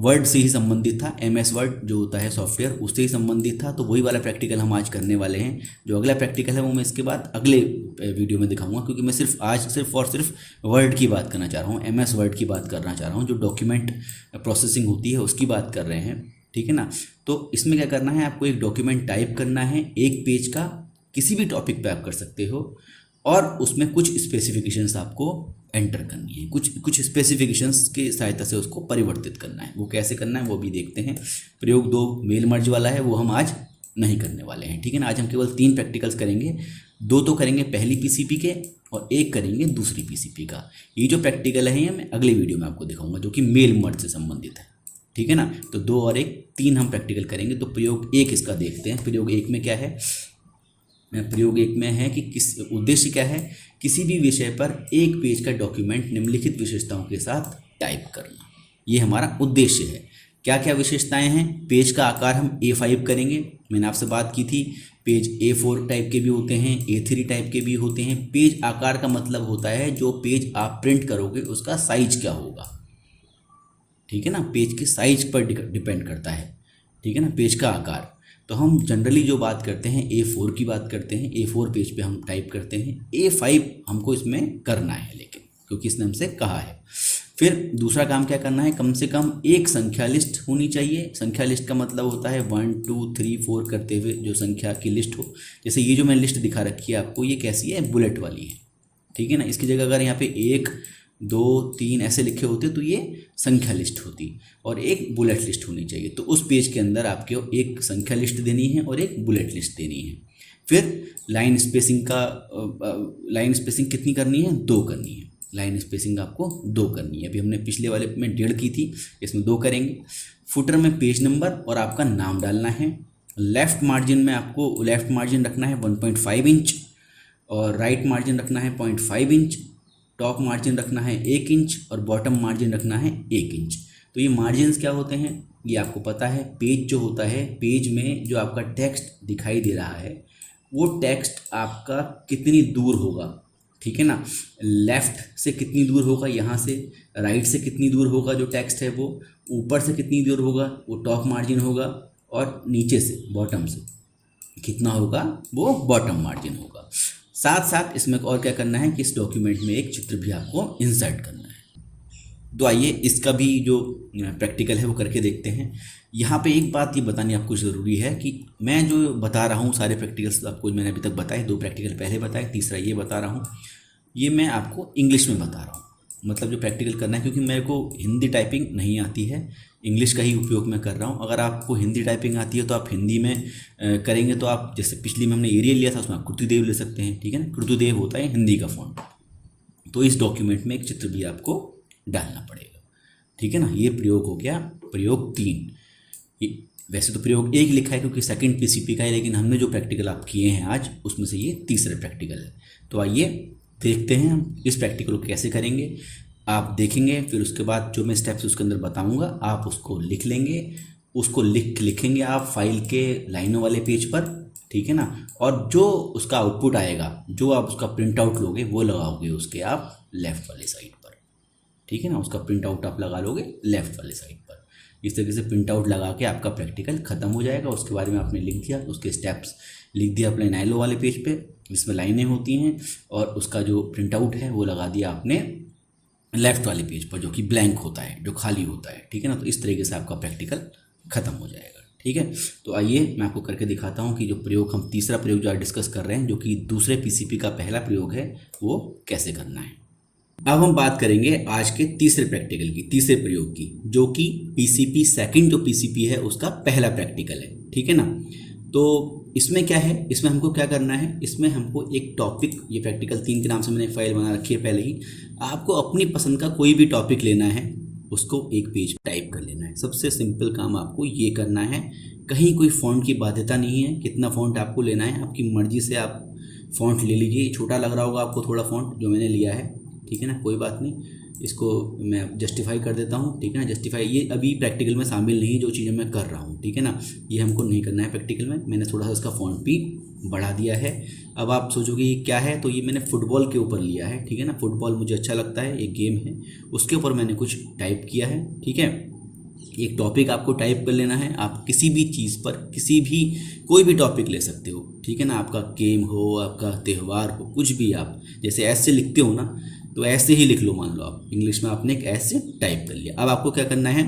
वर्ड से ही संबंधित था, एमएस वर्ड जो होता है सॉफ्टवेयर, उससे ही संबंधित था। तो वही वाला प्रैक्टिकल हम आज करने वाले हैं। जो अगला प्रैक्टिकल है वो मैं इसके बाद अगले वीडियो में दिखाऊंगा, क्योंकि मैं आज सिर्फ और सिर्फ वर्ड की बात करना चाह रहा हूँ, एमएस वर्ड की बात करना चाह रहा हूँ, जो डॉक्यूमेंट प्रोसेसिंग होती है उसकी बात कर रहे हैं, ठीक है ना। तो इसमें क्या करना है, आपको एक डॉक्यूमेंट टाइप करना है, 1 पेज का, किसी भी टॉपिक पे आप कर सकते हो, और उसमें कुछ स्पेसिफिकेशंस आपको एंटर करनी है, कुछ स्पेसिफिकेशंस की सहायता से उसको परिवर्तित करना है। वो कैसे करना है वो भी देखते हैं। प्रयोग 2 मेल मर्ज वाला है, वो हम आज नहीं करने वाले हैं, ठीक है ना। आज हम केवल 3 प्रैक्टिकल्स करेंगे, 2 तो करेंगे पहली पीसीपी के और 1 करेंगे दूसरी पीसीपी का। ये जो प्रैक्टिकल है ये मैं अगले वीडियो में आपको दिखाऊंगा, जो कि मेल मर्ज से संबंधित है, ठीक है ना। तो 2 और 1 3 हम प्रैक्टिकल करेंगे। तो प्रयोग 1 इसका देखते हैं। प्रयोग 1 में क्या है, प्रयोग 1 में है कि किस उद्देश्य क्या है, किसी भी विषय पर 1 पेज का डॉक्यूमेंट निम्नलिखित विशेषताओं के साथ टाइप करना, ये हमारा उद्देश्य है। क्या क्या विशेषताएं हैं, पेज का आकार हम A5 करेंगे, मैंने आपसे बात की थी। पेज A4 टाइप के भी होते हैं, A3 टाइप के भी होते हैं। पेज आकार का मतलब होता है जो पेज आप प्रिंट करोगे उसका साइज क्या होगा, ठीक है ना, पेज के साइज पर डिपेंड करता है, ठीक है ना, पेज का आकार। तो हम जनरली जो बात करते हैं A4 की बात करते हैं, A4 पेज पे हम टाइप करते हैं। A5 हमको इसमें करना है, लेकिन क्योंकि इसने हमसे कहा है। फिर दूसरा काम क्या करना है, कम से कम 1 संख्या लिस्ट होनी चाहिए। संख्या लिस्ट का मतलब होता है 1 2 3 4 करते हुए जो संख्या की लिस्ट हो। जैसे ये जो मैंने लिस्ट दिखा रखी है आपको, ये कैसी है, बुलेट वाली है, ठीक है ना। इसकी जगह अगर यहाँ पे 1 2 3 ऐसे लिखे होते तो ये संख्या लिस्ट होती, और एक बुलेट लिस्ट होनी चाहिए। तो उस पेज के अंदर आपको 1 संख्या लिस्ट देनी है और 1 बुलेट लिस्ट देनी है। फिर लाइन स्पेसिंग कितनी करनी है, 2 करनी है। लाइन स्पेसिंग आपको 2 करनी है। अभी हमने पिछले वाले में 1.5 की थी, इसमें 2 करेंगे। फुटर में पेज नंबर और आपका नाम डालना है। लेफ्ट मार्जिन में आपको लेफ्ट मार्जिन रखना है 1.5 इंच, और राइट मार्जिन रखना है 0.5 इंच। टॉप मार्जिन रखना है 1 इंच और बॉटम मार्जिन रखना है 1 इंच। तो ये मार्जिन्स क्या होते हैं ये आपको पता है। पेज जो होता है, पेज में जो आपका टेक्स्ट दिखाई दे रहा है वो टेक्स्ट आपका कितनी दूर होगा, ठीक है ना। लेफ़्ट से कितनी दूर होगा यहाँ से, राइट से कितनी दूर होगा जो टेक्स्ट है वो, ऊपर से कितनी दूर होगा वो टॉप मार्जिन होगा, और नीचे से बॉटम से कितना होगा वो बॉटम मार्जिन होगा। साथ साथ इसमें और क्या करना है कि इस डॉक्यूमेंट में एक चित्र भी आपको इंसर्ट करना है। तो आइए इसका भी जो प्रैक्टिकल है वो करके देखते हैं। यहाँ पे एक बात ये बतानी आपको ज़रूरी है कि मैं जो बता रहा हूँ सारे प्रैक्टिकल्स आपको मैंने अभी तक बताए, 2 प्रैक्टिकल पहले बताए, तीसरा ये बता रहा हूँ, ये मैं आपको इंग्लिश में बता रहा हूँ। मतलब जो प्रैक्टिकल करना है, क्योंकि मेरे को हिंदी टाइपिंग नहीं आती है, इंग्लिश का ही उपयोग मैं कर रहा हूँ। अगर आपको हिंदी टाइपिंग आती है तो आप हिंदी में करेंगे। तो आप जैसे पिछली में हमने एरियल लिया था, उसमें आप कृतिदेव ले सकते हैं, ठीक है ना। कृतिदेव होता है हिंदी का फॉन्ट। तो इस डॉक्यूमेंट में एक चित्र भी आपको डालना पड़ेगा, ठीक है ना। ये प्रयोग हो गया, प्रयोग 3। वैसे तो प्रयोग 1 लिखा है क्योंकि सेकंड पीसीपी का है, लेकिन हमने जो प्रैक्टिकल आप किए हैं आज उसमें से ये तीसरा प्रैक्टिकल है। तो आइए देखते हैं हम इस प्रैक्टिकल को कैसे करेंगे। आप देखेंगे, फिर उसके बाद जो मैं स्टेप्स उसके अंदर बताऊंगा आप उसको लिख लेंगे। उसको लिखेंगे आप फाइल के लाइनों वाले पेज पर, ठीक है ना। और जो उसका आउटपुट आएगा, जो आप उसका प्रिंट आउट लोगे वो लगाओगे उसके आप लेफ़्ट वाले साइड पर, ठीक है ना। उसका प्रिंट आउट आप लगा लोगे लेफ़्ट वाले साइड पर। इस तरीके से प्रिंट आउट लगा के आपका प्रैक्टिकल ख़त्म हो जाएगा। उसके बारे में आपने लिख दिया, उसके स्टेप्स लिख दिया अपने नाइलो वाले पेज पे जिसमें लाइनें होती हैं, और उसका जो प्रिंट आउट है वो लगा दिया आपने लेफ़्ट वाले पेज पर जो कि ब्लैंक होता है, जो खाली होता है, ठीक है ना। तो इस तरीके से आपका प्रैक्टिकल ख़त्म हो जाएगा, ठीक है। तो आइए मैं आपको करके दिखाता हूँ कि जो प्रयोग हम तीसरा प्रयोग जो आज डिस्कस कर रहे हैं, जो कि दूसरे पीसीपी का पहला प्रयोग है, वो कैसे करना है। अब हम बात करेंगे आज के तीसरे प्रैक्टिकल की, तीसरे प्रयोग की, जो कि पीसीपी सेकंड जो पीसीपी है उसका पहला प्रैक्टिकल है, ठीक है ना। तो इसमें क्या है, इसमें हमको क्या करना है, इसमें हमको एक टॉपिक, ये प्रैक्टिकल 3 के नाम से मैंने फाइल बना रखी है पहले ही, आपको अपनी पसंद का कोई भी टॉपिक लेना है, उसको एक पेज पे टाइप कर लेना है। सबसे सिंपल काम आपको ये करना है, कहीं कोई फ़ॉन्ट की बाध्यता नहीं है, कितना फ़ॉन्ट आपको लेना है आपकी मर्ज़ी से आप फ़ॉन्ट ले लीजिए। छोटा लग रहा होगा आपको थोड़ा फ़ॉन्ट जो मैंने लिया है, ठीक है ना, कोई बात नहीं, इसको मैं जस्टिफाई कर देता हूँ, ठीक है ना। जस्टिफाई ये अभी प्रैक्टिकल में शामिल नहीं, जो चीज़ें मैं कर रहा हूँ, ठीक है ना, ये हमको नहीं करना है प्रैक्टिकल में। मैंने थोड़ा सा इसका फ़ॉन्ट भी बढ़ा दिया है। अब आप सोचोगे ये क्या है, तो ये मैंने फुटबॉल के ऊपर लिया है, ठीक है ना, फुटबॉल मुझे अच्छा लगता है, एक गेम है, उसके ऊपर मैंने कुछ टाइप किया है, ठीक है। एक टॉपिक आपको टाइप कर लेना है, आप किसी भी चीज़ पर किसी भी कोई भी टॉपिक ले सकते हो, ठीक है ना, आपका गेम हो, आपका त्यौहार हो, कुछ भी, आप जैसे ऐसे लिखते हो ना, तो ऐसे ही लिख लो, मान लो आप इंग्लिश में आपने एक ऐसे टाइप कर लिया। अब आपको क्या करना है,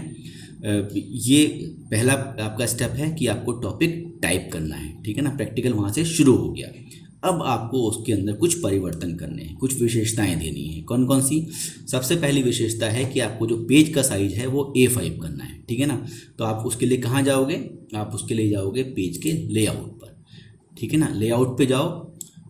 ये पहला आपका स्टेप है कि आपको टॉपिक टाइप करना है, ठीक है ना, प्रैक्टिकल वहाँ से शुरू हो गया। अब आपको उसके अंदर कुछ परिवर्तन करने हैं, कुछ विशेषताएं देनी है। कौन कौन सी? सबसे पहली विशेषता है कि आपको जो पेज का साइज है वो A5 करना है, ठीक है ना। तो आप उसके लिए कहाँ जाओगे, आप उसके लिए जाओगे पेज के लेआउट पर, ठीक है ना। लेआउट पे जाओ,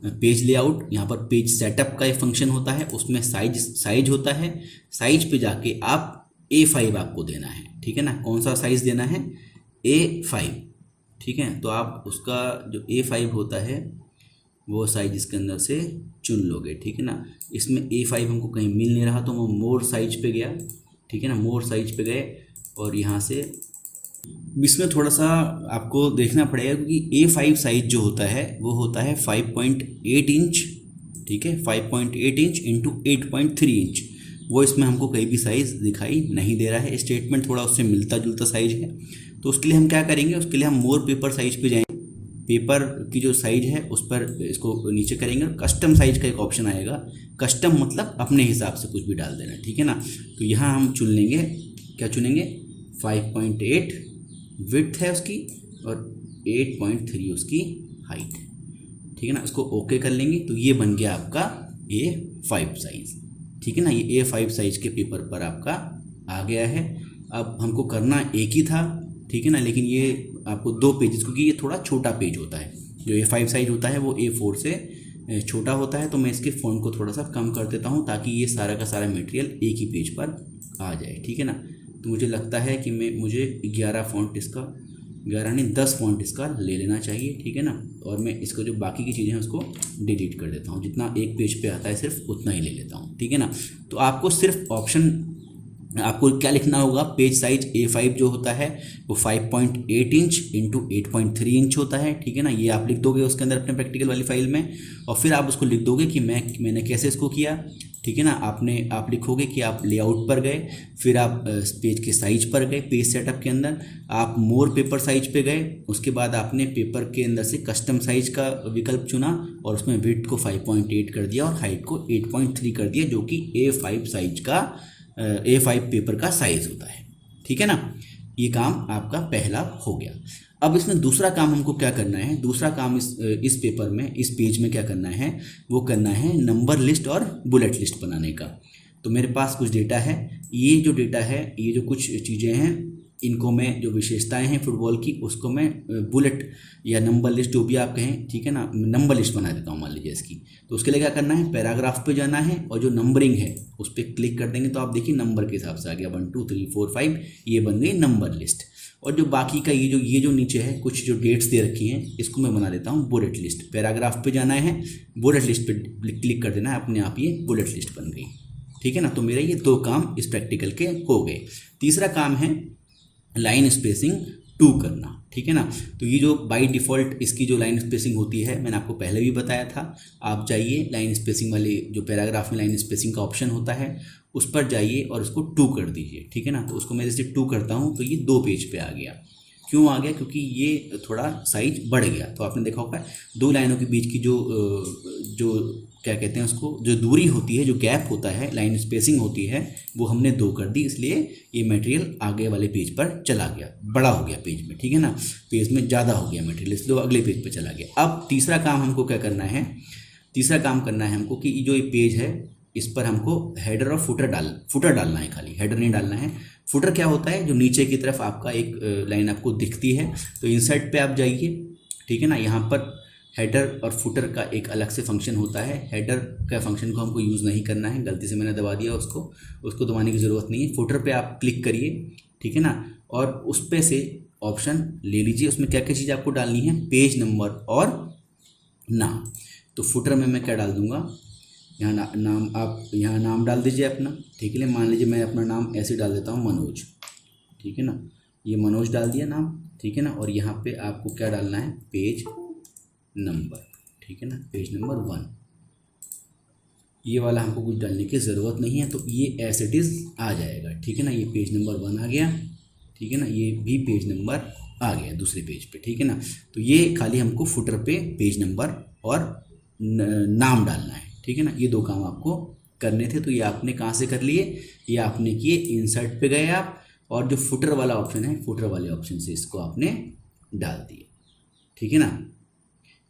पेज लेआउट, यहाँ पर पेज सेटअप का एक फंक्शन होता है, उसमें साइज होता है, साइज पे जाके आप A5 आपको देना है, ठीक है ना। कौन सा साइज देना है? A5, ठीक है। तो आप उसका जो A5 होता है वो साइज इसके अंदर से चुन लोगे, ठीक है ना। इसमें A5 हमको कहीं मिल नहीं रहा, तो मैं मोर साइज पे गया, ठीक है ना, मोर साइज पे गए और यहाँ से इसमें थोड़ा सा आपको देखना पड़ेगा, क्योंकि A5 साइज जो होता है वो होता है 5.8 इंच, ठीक है, 5.8 इंच इंटू 8.3 इंच। वो इसमें हमको कहीं भी साइज़ दिखाई नहीं दे रहा है, स्टेटमेंट थोड़ा उससे मिलता जुलता साइज है। तो उसके लिए हम क्या करेंगे, उसके लिए हम मोर पेपर साइज पे जाएंगे, पेपर की जो साइज है उस पर इसको नीचे करेंगे, कस्टम साइज का एक ऑप्शन आएगा। कस्टम मतलब अपने हिसाब से कुछ भी डाल देना, ठीक है ना। तो यहाँ हम चुन लेंगे, क्या चुनेंगे, 5.8 विड्थ है उसकी और 8.3 उसकी हाइट, ठीक है ना। इसको ओके कर लेंगे, तो ये बन गया आपका A5 साइज, ठीक है ना। ये A5 साइज के पेपर पर आपका आ गया है। अब हमको करना एक ही था, ठीक है ना, लेकिन ये आपको 2 पेजेस, क्योंकि ये थोड़ा छोटा पेज होता है, जो A5 साइज होता है वो A4 से छोटा होता है। तो मैं इसके फ़ॉन्ट को थोड़ा सा कम कर देता हूँ, ताकि ये सारा का सारा मटेरियल एक ही पेज पर आ जाए, ठीक है ना। तो मुझे लगता है कि मुझे 11 फ़ॉन्ट इसका, 11 नहीं 10 फ़ॉन्ट इसका ले लेना चाहिए, ठीक है ना। और मैं इसको जो बाकी की चीज़ें हैं उसको डिलीट कर देता हूँ, जितना एक पेज पे आता है सिर्फ उतना ही ले लेता हूँ, ठीक है ना। तो आपको सिर्फ ऑप्शन, आपको क्या लिखना होगा, पेज साइज A5 जो होता है वो 5.8 इंच इंटू 8.3 इंच होता है, ठीक है ना। ये आप लिख दोगे उसके अंदर अपने प्रैक्टिकल वाली फाइल में, और फिर आप उसको लिख दोगे कि मैंने कैसे इसको किया, ठीक है ना। आप लिखोगे कि आप लेआउट पर गए, फिर आप पेज के साइज पर गए, पेज सेटअप के अंदर आप मोर पेपर साइज पे गए, उसके बाद आपने पेपर के अंदर से कस्टम साइज का विकल्प चुना और उसमें विड्थ को 5.8 कर दिया और हाइट को 8.3 कर दिया, जो कि A5 साइज का A5 पेपर का साइज होता है, ठीक है ना। ये काम आपका पहला हो गया। अब इसमें दूसरा काम हमको क्या करना है, दूसरा काम इस पेपर में, इस पेज में क्या करना है, वो करना है नंबर लिस्ट और बुलेट लिस्ट बनाने का। तो मेरे पास कुछ डेटा है, ये जो डेटा है, ये जो कुछ चीज़ें हैं, इनको मैं, जो विशेषताएं हैं फुटबॉल की, उसको मैं बुलेट या नंबर लिस्ट जो भी आप कहें, ठीक है ना, नंबर लिस्ट बना देता हूँ मान लीजिए इसकी। तो उसके लिए क्या करना है, पैराग्राफ पे जाना है और जो नंबरिंग है उस पर क्लिक कर देंगे, तो आप देखिए नंबर के हिसाब से आ गया 1 2 3 4 5, ये बन गई नंबर लिस्ट। और जो बाकी का ये जो नीचे है कुछ जो डेट्स दे रखी हैं, इसको मैं बना देता हूँ बुलेट लिस्ट। पैराग्राफ पे जाना है, बुलेट लिस्ट पे क्लिक कर देना है, अपने आप ये बुलेट लिस्ट बन गई, ठीक है ना। तो मेरा ये 2 काम इस प्रैक्टिकल के हो गए। तीसरा काम है लाइन स्पेसिंग 2 करना, ठीक है ना। तो ये जो बाय डिफ़ॉल्ट इसकी जो लाइन स्पेसिंग होती है, मैंने आपको पहले भी बताया था, आप जाइए लाइन स्पेसिंग वाले जो पैराग्राफ में लाइन स्पेसिंग का ऑप्शन होता है उस पर जाइए और उसको 2 कर दीजिए, ठीक है ना। तो उसको मैं जैसे 2 करता हूँ तो ये 2 पेज पे आ गया। क्यों आ गया? क्योंकि ये थोड़ा साइज बढ़ गया। तो आपने देखा होगा 2 लाइनों के बीच की जो क्या कहते हैं उसको, जो दूरी होती है, जो गैप होता है, लाइन स्पेसिंग होती है, वो हमने 2 कर दी, इसलिए ये मटेरियल आगे वाले पेज पर चला गया, बड़ा हो गया पेज में, ठीक है ना। पेज में ज़्यादा हो गया मटेरियल, इसलिए वो अगले पेज पर चला गया। अब तीसरा काम हमको क्या करना है, तीसरा काम करना है हमको कि जो ये पेज है इस पर हमको हेडर और फुटर डालना है, खाली हेडर नहीं डालना है। फुटर क्या होता है, जो नीचे की तरफ आपका एक लाइन आपको दिखती है, तो इंसर्ट पे आप जाइए, ठीक है ना। यहाँ पर हेडर और फुटर का एक अलग से फंक्शन होता है। हेडर का फंक्शन को हमको यूज़ नहीं करना है, गलती से मैंने दबा दिया उसको दबाने की ज़रूरत नहीं है। फुटर पे आप क्लिक करिए, ठीक है ना, और उस पे से ऑप्शन ले लीजिए। उसमें क्या क्या चीज़ आपको डालनी है, पेज नंबर और नाम। तो फुटर में मैं क्या डाल दूंगा, यहाँ नाम, आप यहाँ नाम डाल दीजिए अपना, ठीक है। मान लीजिए मैं अपना नाम ऐसे डाल देता हूँ, मनोज, ठीक है ना। ये मनोज डाल दिया नाम, ठीक है ना। और यहाँ पे आपको क्या डालना है, पेज नंबर, ठीक है ना, पेज नंबर 1। ये वाला हमको कुछ डालने की ज़रूरत नहीं है, तो ये एज इट इज़ आ जाएगा, ठीक है ना। ये पेज नंबर 1 आ गया, ठीक है ना। ये भी पेज नंबर आ गया दूसरे पेज पे, ठीक है ना। तो ये खाली हमको फुटर पे पेज नंबर और नाम डालना है, ठीक है ना। ये 2 काम आपको करने थे, तो ये आपने कहाँ से कर लिए, ये आपने किए इंसर्ट पे गए आप, और जो फुटर वाला ऑप्शन है, फुटर वाले ऑप्शन से इसको आपने डाल दिए, ठीक है ना।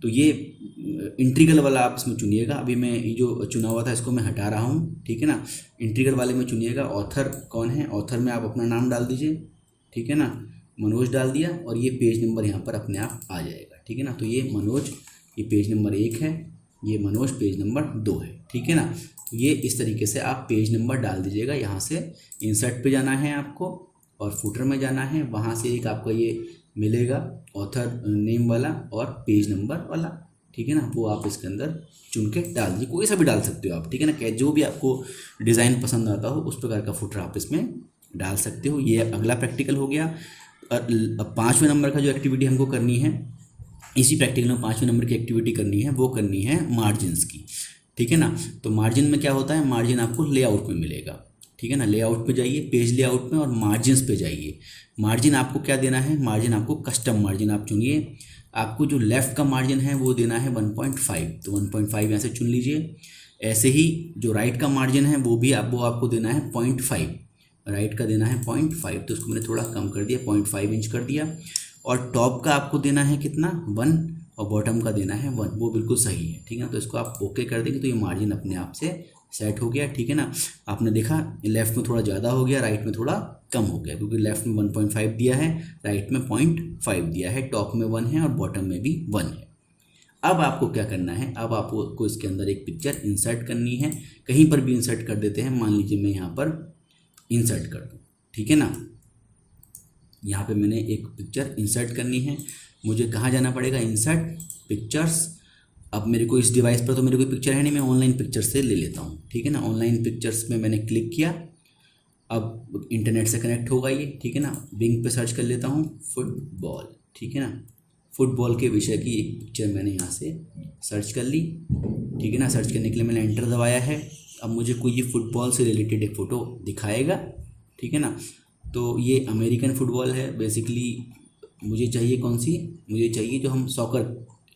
तो ये इंट्रीगल वाला आप इसमें चुनिएगा। अभी मैं ये जो चुना हुआ था इसको मैं हटा रहा हूँ, ठीक है ना। इंट्रीगल वाले में चुनिएगा, ऑथर कौन है, ऑथर में आप अपना नाम डाल दीजिए, ठीक है ना। मनोज डाल दिया, और ये पेज नंबर यहाँ पर अपने आप आ जाएगा, ठीक है ना। तो ये मनोज, ये पेज नंबर 1 है, ये मनोज पेज नंबर 2 है, ठीक है ना। ये इस तरीके से आप पेज नंबर डाल दीजिएगा। यहाँ से इंसर्ट पे जाना है आपको, और फुटर में जाना है, वहाँ से एक आपको ये मिलेगा ऑथर नेम वाला और पेज नंबर वाला, ठीक है ना। वो आप इसके अंदर चुन के डाल दीजिए, कोई सा भी डाल सकते हो आप, ठीक है ना। जो भी आपको डिज़ाइन पसंद आता हो उस प्रकार का फुटर आप इसमें डाल सकते हो। ये अगला प्रैक्टिकल हो गया। अब 5वें नंबर का जो एक्टिविटी हमको करनी है, इसी प्रैक्टिकल में 5वें नंबर की एक्टिविटी करनी है, वो करनी है मार्जिन्स की, ठीक है ना। तो मार्जिन में क्या होता है, मार्जिन आपको लेआउट में मिलेगा, ठीक है ना। लेआउट पे जाइए, पेज लेआउट में, और मार्जिन्स पे जाइए। मार्जिन आपको क्या देना है, मार्जिन आपको कस्टम मार्जिन आप चुनिए। आपको जो लेफ़्ट का मार्जिन है वो देना है 1.5, तो 1.5 यहाँ से चुन लीजिए। ऐसे ही जो राइट का मार्जिन है वो आपको देना है 0.5, राइट का देना है 0.5, तो उसको मैंने थोड़ा कम कर दिया, 0.5 इंच कर दिया। और टॉप का आपको देना है कितना, 1, और बॉटम का देना है 1, वो बिल्कुल सही है, ठीक है। तो इसको आप ओके कर देंगे तो ये मार्जिन अपने आप से सेट हो गया, ठीक है ना। आपने देखा लेफ़्ट में थोड़ा ज़्यादा हो गया, राइट में थोड़ा कम हो गया, क्योंकि लेफ़्ट में 1.5 दिया है, राइट में 0.5 दिया है, टॉप में 1 है और बॉटम में भी 1 है। अब आपको क्या करना है, अब आपको इसके अंदर एक पिक्चर इंसर्ट करनी है। कहीं पर भी इंसर्ट कर देते हैं, मान लीजिए मैं यहाँ पर इंसर्ट कर दूँ, ठीक है ना। यहाँ पे मैंने एक पिक्चर इंसर्ट करनी है, मुझे कहाँ जाना पड़ेगा, इंसर्ट पिक्चर्स। अब मेरे को इस डिवाइस पर तो मेरे कोई पिक्चर है नहीं, मैं ऑनलाइन पिक्चर से ले लेता हूँ, ठीक है ना। ऑनलाइन पिक्चर्स में मैंने क्लिक किया, अब इंटरनेट से कनेक्ट होगा ये, ठीक है ना। बिंग पे सर्च कर लेता हूँ फुटबॉल, ठीक है ना। फुटबॉल के विषय की एक पिक्चर मैंने यहाँ से सर्च कर ली, ठीक है ना। सर्च करने के लिए मैंने एंटर दबाया है। अब मुझे कोई ये फुटबॉल से रिलेटेड एक फ़ोटो दिखाएगा, ठीक है ना। तो ये अमेरिकन फुटबॉल है बेसिकली। मुझे चाहिए कौन सी, मुझे चाहिए जो हम सॉकर,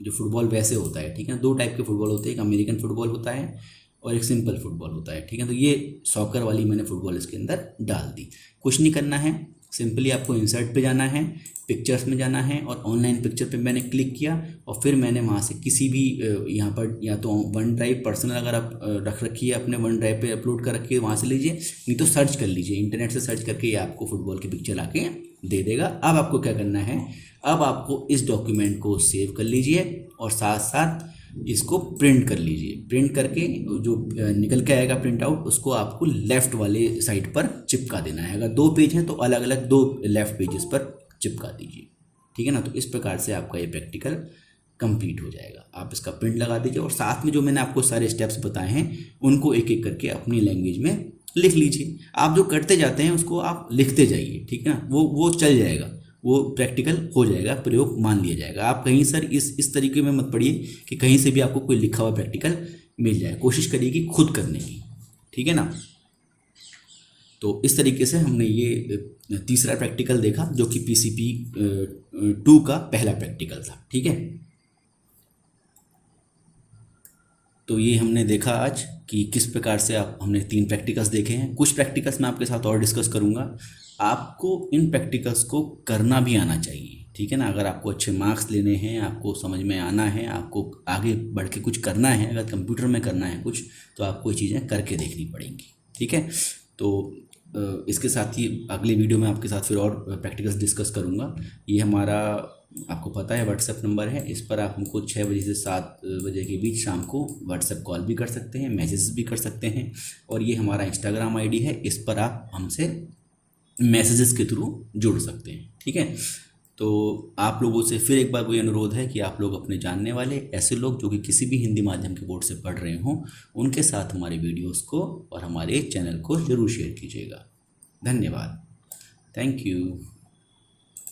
जो फुटबॉल वैसे होता है, ठीक है। 2 टाइप के फुटबॉल होते हैं, एक अमेरिकन फुटबॉल होता है और एक सिंपल फुटबॉल होता है, ठीक है। तो ये सॉकर वाली मैंने फुटबॉल इसके अंदर डाल दी। कुछ नहीं करना है, सिंपली आपको इंसर्ट पे जाना है, पिक्चर्स में जाना है, और ऑनलाइन पिक्चर पे मैंने क्लिक किया, और फिर मैंने वहाँ से किसी भी यहाँ पर या तो वन ड्राइव पर्सनल अगर आप रख रखी है अपने वन ड्राइव पे अपलोड कर रखी है वहाँ से लीजिए, नहीं तो सर्च कर लीजिए, इंटरनेट से सर्च करके ये आपको फुटबॉल की पिक्चर ला के दे देगा। अब आपको क्या करना है, अब आपको इस डॉक्यूमेंट को सेव कर लीजिए और साथ साथ इसको प्रिंट कर लीजिए। प्रिंट करके जो निकल के आएगा प्रिंट आउट, उसको आपको लेफ़्ट वाले साइड पर चिपका देना है। अगर 2 पेज हैं तो अलग अलग 2 लेफ़्ट पेजेस पर चिपका दीजिए, ठीक है ना। तो इस प्रकार से आपका ये प्रैक्टिकल कंप्लीट हो जाएगा। आप इसका प्रिंट लगा दीजिए, और साथ में जो मैंने आपको सारे स्टेप्स बताए हैं उनको एक एक करके अपनी लैंग्वेज में लिख लीजिए। आप जो करते जाते हैं उसको आप लिखते जाइए, ठीक है ना। वो चल जाएगा, वो प्रैक्टिकल हो जाएगा, प्रयोग मान लिया जाएगा। आप कहीं सर इस तरीके में मत पढ़िए कि कहीं से भी आपको कोई लिखा हुआ प्रैक्टिकल मिल जाए, कोशिश करिए कि खुद करने की, ठीक है ना। तो इस तरीके से हमने ये तीसरा प्रैक्टिकल देखा जो कि PCP 2 का पहला प्रैक्टिकल था, ठीक है। तो ये हमने देखा आज कि किस प्रकार से हमने 3 प्रैक्टिकल्स देखे हैं। कुछ प्रैक्टिकल्स मैं आपके साथ और डिस्कस करूँगा। आपको इन प्रैक्टिकल्स को करना भी आना चाहिए, ठीक है ना। अगर आपको अच्छे मार्क्स लेने हैं, आपको समझ में आना है, आपको आगे बढ़ के कुछ करना है, अगर कंप्यूटर में करना है कुछ, तो आपको ये चीज़ें करके देखनी पड़ेंगी। ठीक है। तो इसके साथ ही अगले वीडियो में आपके साथ फिर और प्रैक्टिकल्स डिस्कस करूँगा। ये हमारा आपको पता है व्हाट्सएप नंबर है, इस पर आप हमको 6 बजे से 7 बजे के बीच शाम को व्हाट्सएप कॉल भी कर सकते हैं, मैसेज भी कर सकते हैं। और ये हमारा इंस्टाग्राम आईडी है, इस पर आप हमसे मैसेजेस के थ्रू जुड़ सकते हैं। ठीक है। तो आप लोगों से फिर एक बार वही अनुरोध है कि आप लोग अपने जानने वाले ऐसे लोग जो कि किसी भी हिंदी माध्यम के बोर्ड से पढ़ रहे हों, उनके साथ हमारे वीडियोस को और हमारे चैनल को ज़रूर शेयर कीजिएगा। धन्यवाद। Thank you.